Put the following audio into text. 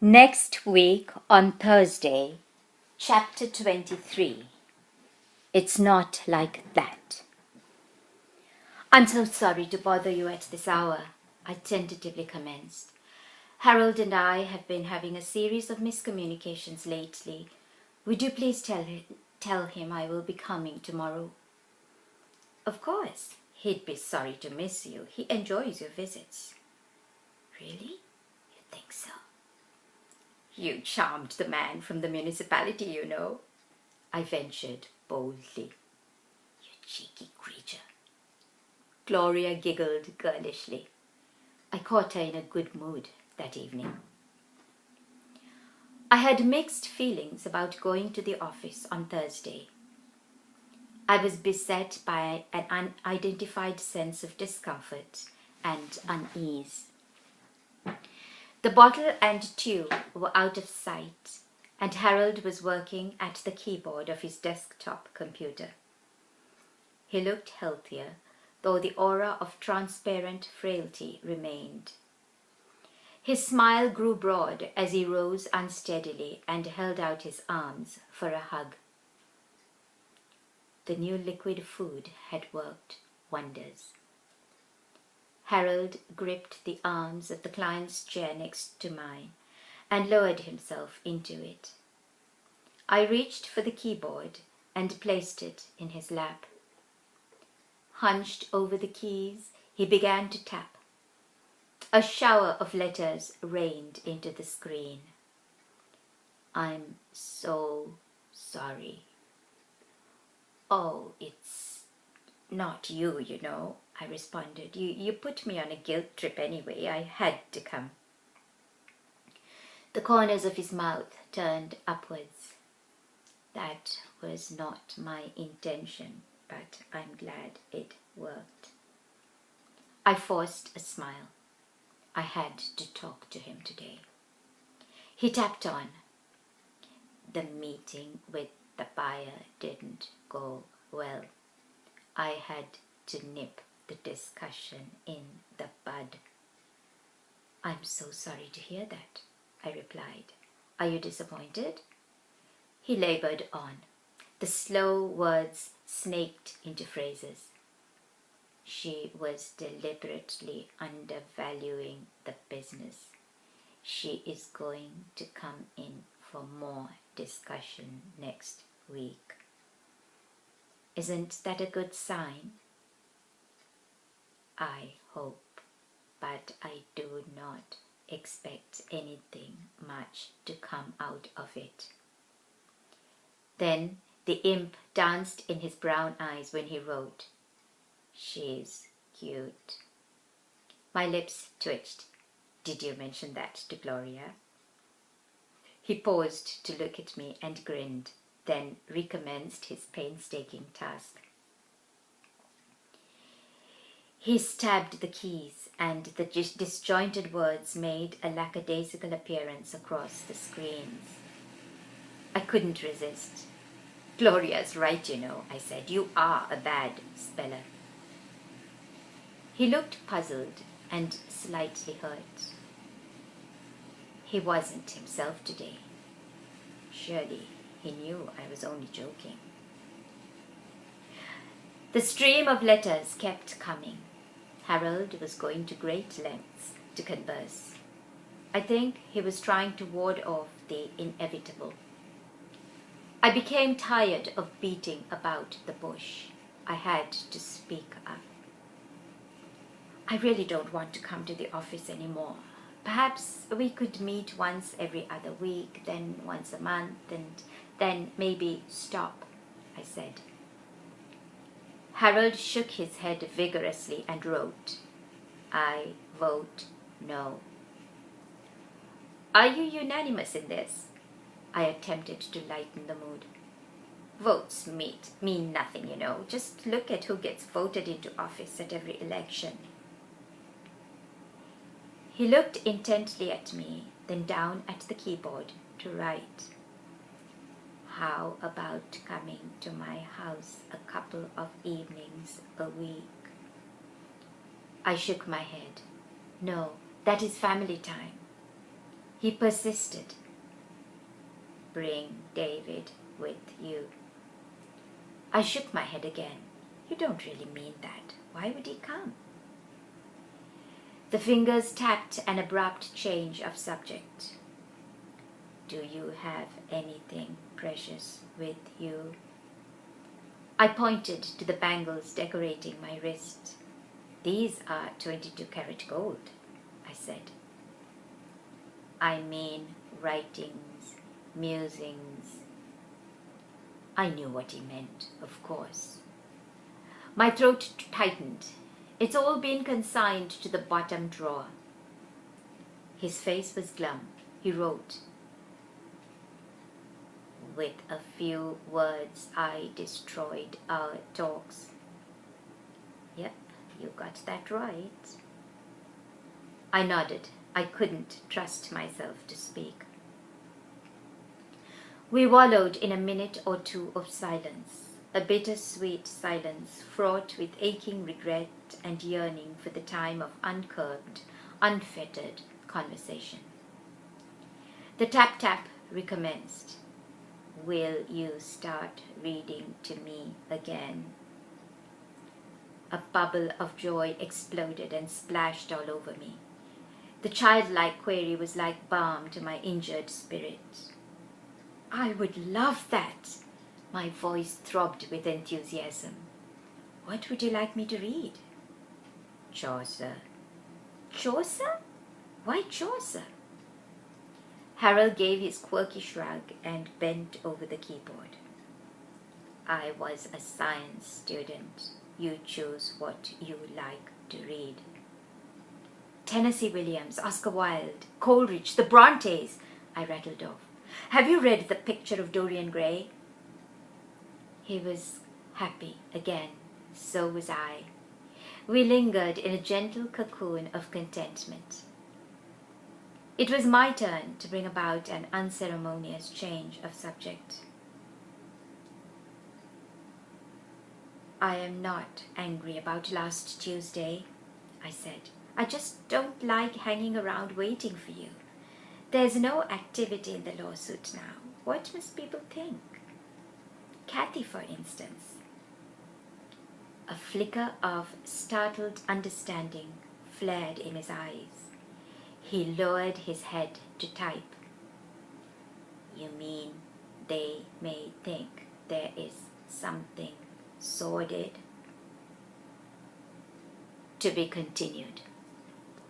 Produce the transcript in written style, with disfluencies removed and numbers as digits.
Next week on Thursday, Chapter 23. It's not like that. I'm so sorry to bother you at this hour, I tentatively commenced. Harold and I have been having a series of miscommunications lately. Would you please tell him I will be coming tomorrow? Of course. He'd be sorry to miss you. He enjoys your visits. Really? You think so? You charmed the man from the municipality, you know, I ventured boldly. You cheeky creature. Gloria giggled girlishly. I caught her in a good mood that evening. I had mixed feelings about going to the office on Thursday. I was beset by an unidentified sense of discomfort and unease. The bottle and tube were out of sight, and Harold was working at the keyboard of his desktop computer. He looked healthier, though the aura of transparent frailty remained. His smile grew broad as he rose unsteadily and held out his arms for a hug. The new liquid food had worked wonders. Harold gripped the arms of the client's chair next to mine and lowered himself into it. I reached for the keyboard and placed it in his lap. Hunched over the keys, he began to tap. A shower of letters rained into the screen. I'm so sorry. Oh, it's not you, you know, I responded. You put me on a guilt trip anyway. I had to come. The corners of his mouth turned upwards. That was not my intention, but I'm glad it worked. I forced a smile. I had to talk to him today. He tapped on. The meeting with the buyer didn't go well. I had to nip the discussion in the bud. I'm so sorry to hear that, I replied. Are you disappointed? He labored on. The slow words snaked into phrases. She was deliberately undervaluing the business. She is going to come in for more discussion next week. Isn't that a good sign? I hope, but I do not expect anything much to come out of it. Then the imp danced in his brown eyes when he wrote, She's cute. My lips twitched. Did you mention that to Gloria? He paused to look at me and grinned, then recommenced his painstaking task. He stabbed the keys, and the disjointed words made a lackadaisical appearance across the screens. I couldn't resist. Gloria's right, you know, I said. You are a bad speller. He looked puzzled and slightly hurt. He wasn't himself today. Surely he knew I was only joking. The stream of letters kept coming. Harold was going to great lengths to converse. I think he was trying to ward off the inevitable. I became tired of beating about the bush. I had to speak up. I really don't want to come to the office anymore. Perhaps we could meet once every other week, then once a month, and then maybe stop, I said. Harold shook his head vigorously and wrote, I vote no. Are you unanimous in this? I attempted to lighten the mood. Votes mean nothing, you know. Just look at who gets voted into office at every election. He looked intently at me, then down at the keyboard to write. How about coming to my house a couple of evenings a week? I shook my head. No, that is family time. He persisted. Bring David with you. I shook my head again. You don't really mean that. Why would he come? The fingers tapped an abrupt change of subject. Do you have anything precious with you? I pointed to the bangles decorating my wrist. These are 22-karat gold, I said. I mean writings, musings. I knew what he meant, of course. My throat tightened. It's all been consigned to the bottom drawer. His face was glum. He wrote, with a few words I destroyed our talks. Yep, you got that right. I nodded. I couldn't trust myself to speak. We wallowed in a minute or two of silence, a bittersweet silence fraught with aching regret and yearning for the time of uncurbed, unfettered conversation. The tap-tap recommenced. Will you start reading to me again? A bubble of joy exploded and splashed all over me. The childlike query was like balm to my injured spirit. I would love that. My voice throbbed with enthusiasm. What would you like me to read? Chaucer. Chaucer? Why Chaucer? Harold gave his quirky shrug and bent over the keyboard. I was a science student. You choose what you like to read. Tennessee Williams, Oscar Wilde, Coleridge, the Brontes, I rattled off. Have you read The Picture of Dorian Gray? He was happy again. So was I. We lingered in a gentle cocoon of contentment. It was my turn to bring about an unceremonious change of subject. I am not angry about last Tuesday, I said. I just don't like hanging around waiting for you. There's no activity in the lawsuit now. What must people think? Kathy, for instance. A flicker of startled understanding flared in his eyes. He lowered his head to type. You mean they may think there is something sordid? To be continued.